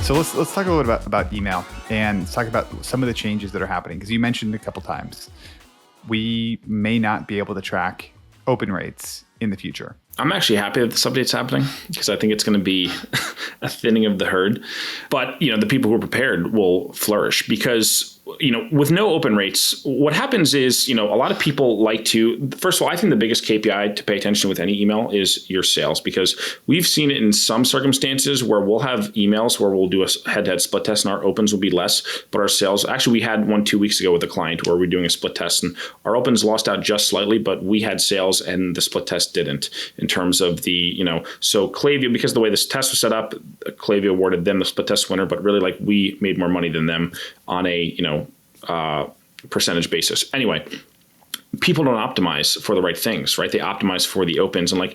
So let's talk a little bit about email and talk about some of the changes that are happening, because you mentioned a couple times we may not be able to track open rates in the future. I'm actually happy that this update's happening because I think it's going to be a thinning of the herd. But, the people who are prepared will flourish because, with no open rates, what happens is, a lot of people like to, first of all, I think the biggest KPI to pay attention to with any email is your sales, because we've seen it in some circumstances where we'll have emails where we'll do a head-to-head split test and our opens will be less, but our sales, actually we had one 2 weeks ago with a client where we're doing a split test and our opens lost out just slightly, but we had sales and the split test didn't in terms of the, so Klaviyo, because of the way this test was set up, Klaviyo awarded them the split test winner, but really we made more money than them on a, percentage basis. Anyway, people don't optimize for the right things, right? They optimize for the opens. And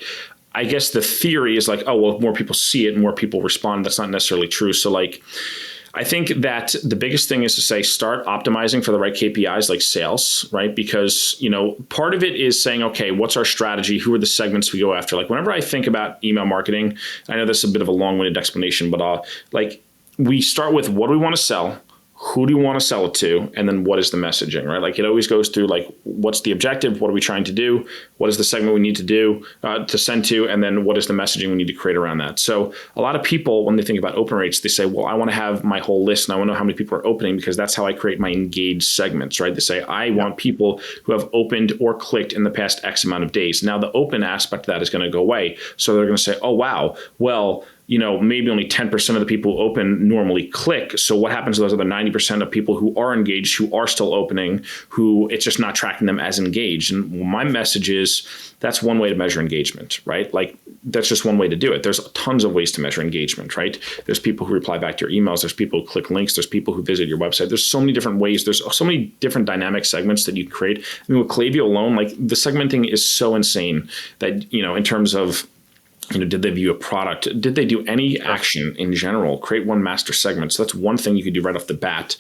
I guess the theory is more people see it, more people respond. That's not necessarily true. So I think that the biggest thing is to say, start optimizing for the right KPIs like sales, right? Because, part of it is saying, okay, what's our strategy? Who are the segments we go after? Whenever I think about email marketing, I know this is a bit of a long-winded explanation, but we start with what do we want to sell? Who do you want to sell it to? And then what is the messaging, right? It always goes through what's the objective? What are we trying to do? What is the segment we need to do to send to? And then what is the messaging we need to create around that? So a lot of people, when they think about open rates, they say, well, I want to have my whole list and I want to know how many people are opening because that's how I create my engaged segments, right? They say, I want people who have opened or clicked in the past X amount of days. Now the open aspect of that is going to go away. So they're going to say, oh, wow, well, maybe only 10% of the people who open normally click. So what happens to those other 90% of people who are engaged, who are still opening, who it's just not tracking them as engaged? And my message is that's one way to measure engagement, right? That's just one way to do it. There's tons of ways to measure engagement, right? There's people who reply back to your emails. There's people who click links. There's people who visit your website. There's so many different ways. There's so many different dynamic segments that you create. I mean, with Klaviyo alone, the segmenting is so insane that, in terms of, did they view a product? Did they do any action in general? Create one master segment. So that's one thing you could do right off the bat.